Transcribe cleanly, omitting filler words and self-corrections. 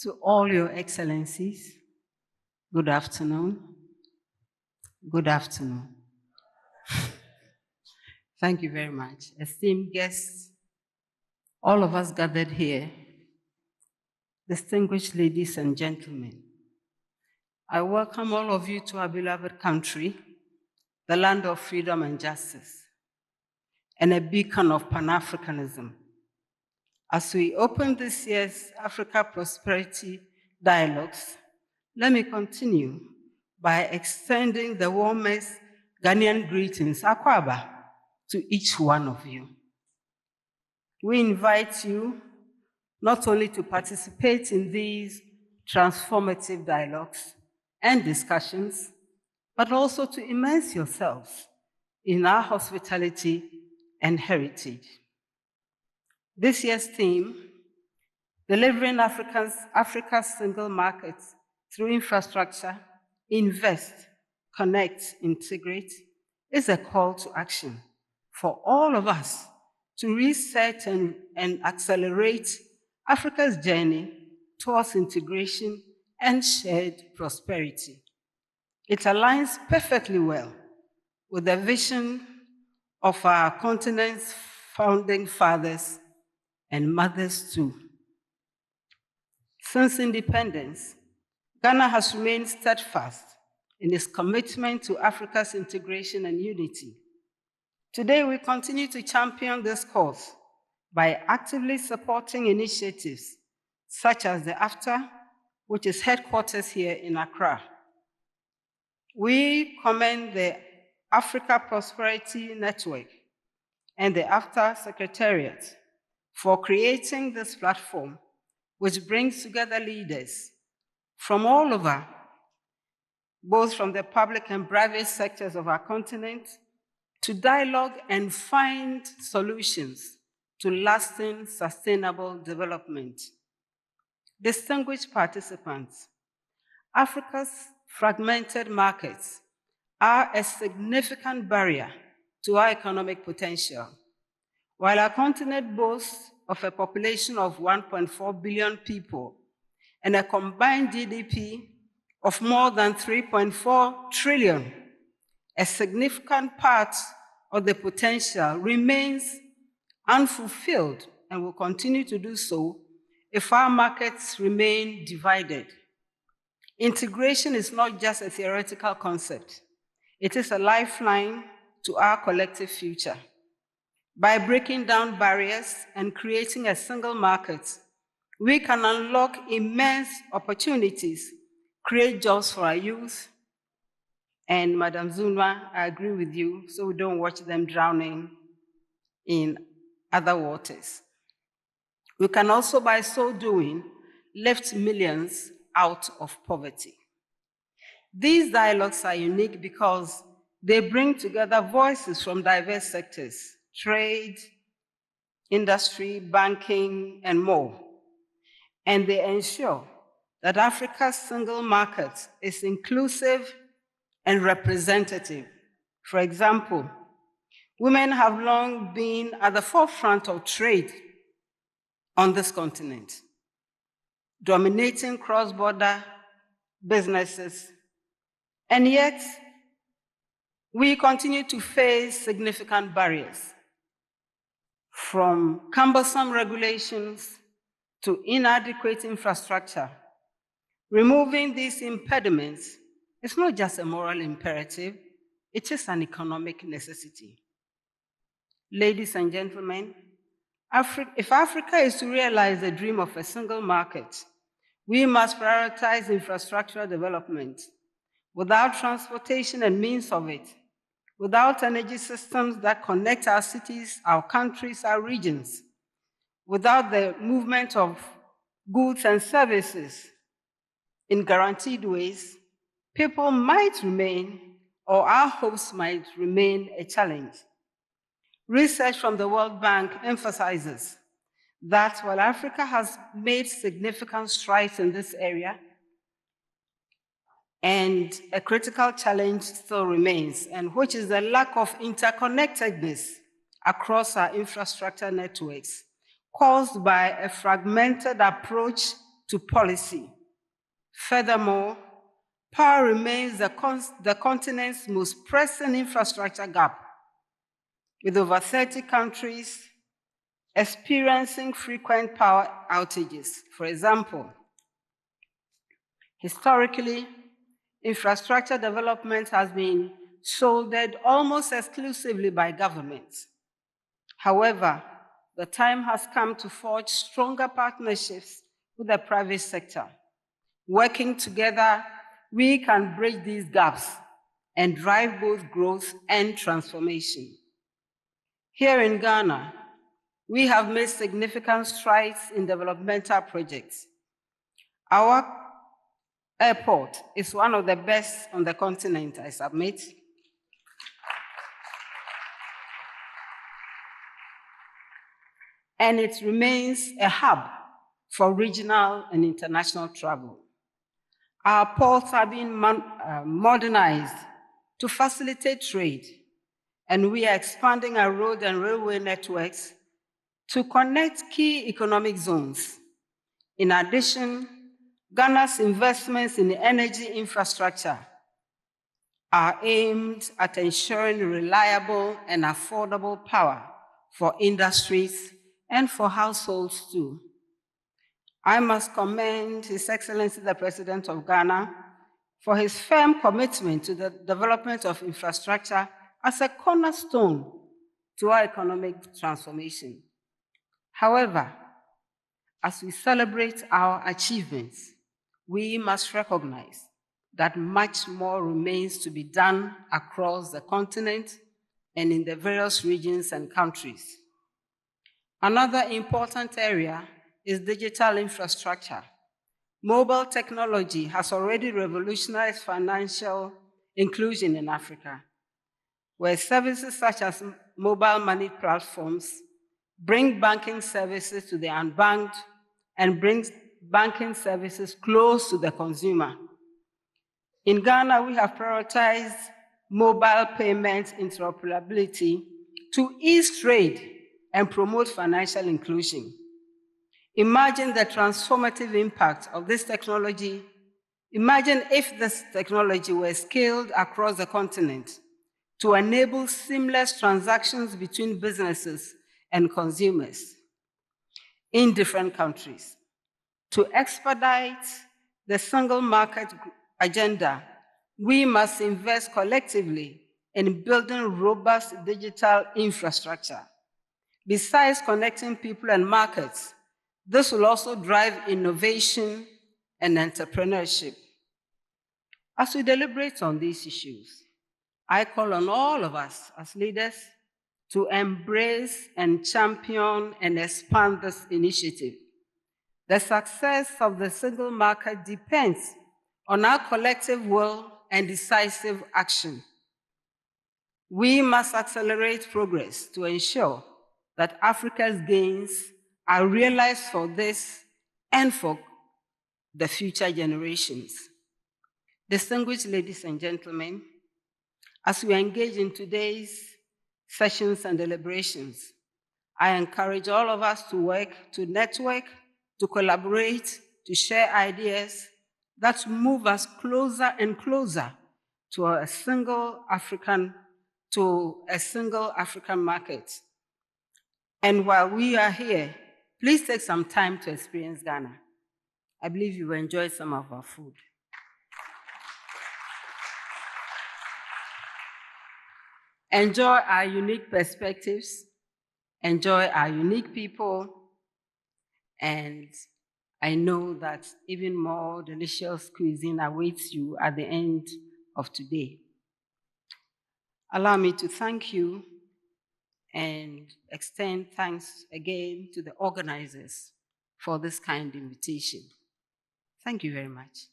To all your excellencies, good afternoon. Good afternoon. Thank you very much. Esteemed guests, all of us gathered here, distinguished ladies and gentlemen, I welcome all of you to our beloved country, the land of freedom and justice, and a beacon of Pan-Africanism. As we open this year's Africa Prosperity Dialogues, let me continue by extending the warmest Ghanaian greetings, Akwaba, to each one of you. We invite you not only to participate in these transformative dialogues and discussions, but also to immerse yourselves in our hospitality and heritage. This year's theme, Delivering Africa's Single Market through Infrastructure, Invest, Connect, Integrate, is a call to action for all of us to reset and accelerate Africa's journey towards integration and shared prosperity. It aligns perfectly well with the vision of our continent's founding fathers and mothers too. Since independence, Ghana has remained steadfast in its commitment to Africa's integration and unity. Today, we continue to champion this cause by actively supporting initiatives such as the AFTA, which is headquarters here in Accra. We commend the Africa Prosperity Network and the AFTA Secretariat for creating this platform, which brings together leaders from all over, both from the public and private sectors of our continent, to dialogue and find solutions to lasting, sustainable development. Distinguished participants, Africa's fragmented markets are a significant barrier to our economic potential. While our continent boasts of a population of 1.4 billion people and a combined GDP of more than 3.4 trillion, a significant part of the potential remains unfulfilled and will continue to do so if our markets remain divided. Integration is not just a theoretical concept. It is a lifeline to our collective future. By breaking down barriers and creating a single market, we can unlock immense opportunities, create jobs for our youth, and Madam Zuma, I agree with you, so we don't watch them drowning in other waters. We can also, by so doing, lift millions out of poverty. These dialogues are unique because they bring together voices from diverse sectors, trade, industry, banking, and more. And they ensure that Africa's single market is inclusive and representative. For example, women have long been at the forefront of trade on this continent, dominating cross-border businesses, and yet we continue to face significant barriers, from cumbersome regulations to inadequate infrastructure. Removing these impediments is not just a moral imperative, it is an economic necessity. Ladies and gentlemen, if Africa is to realize the dream of a single market, we must prioritize infrastructural development. Without transportation and means of it, without energy systems that connect our cities, our countries, our regions, without the movement of goods and services in guaranteed ways, people might remain, or our hopes might remain, a challenge. Research from the World Bank emphasizes that while Africa has made significant strides in this area, and a critical challenge still remains, and which is the lack of interconnectedness across our infrastructure networks, caused by a fragmented approach to policy. Furthermore, power remains the continent's most pressing infrastructure gap, with over 30 countries experiencing frequent power outages. For example, historically, infrastructure development has been shouldered almost exclusively by governments. However, the time has come to forge stronger partnerships with the private sector. Working together, we can bridge these gaps and drive both growth and transformation. Here in Ghana, we have made significant strides in developmental projects. Our airport is one of the best on the continent, I submit. And it remains a hub for regional and international travel. Our ports are being modernized to facilitate trade, and we are expanding our road and railway networks to connect key economic zones. In addition, Ghana's investments in energy infrastructure are aimed at ensuring reliable and affordable power for industries and for households too. I must commend His Excellency the President of Ghana for his firm commitment to the development of infrastructure as a cornerstone to our economic transformation. However, as we celebrate our achievements, we must recognize that much more remains to be done across the continent and in the various regions and countries. Another important area is digital infrastructure. Mobile technology has already revolutionized financial inclusion in Africa, where services such as mobile money platforms bring banking services to the unbanked and brings banking services close to the consumer. In Ghana, we have prioritized mobile payments interoperability to ease trade and promote financial inclusion. Imagine the transformative impact of this technology. Imagine if this technology were scaled across the continent to enable seamless transactions between businesses and consumers in different countries. To expedite the single market agenda, we must invest collectively in building robust digital infrastructure. Besides connecting people and markets, this will also drive innovation and entrepreneurship. As we deliberate on these issues, I call on all of us as leaders to embrace and champion and expand this initiative. The success of the single market depends on our collective will and decisive action. We must accelerate progress to ensure that Africa's gains are realized for this and for the future generations. Distinguished ladies and gentlemen, as we engage in today's sessions and deliberations, I encourage all of us to work, to network, to collaborate, to share ideas that move us closer and closer to a single African market. And while we are here, please take some time to experience Ghana. I believe you will enjoy some of our food. Enjoy our unique perspectives, enjoy our unique people, and I know that even more delicious cuisine awaits you at the end of today. Allow me to thank you and extend thanks again to the organizers for this kind invitation. Thank you very much.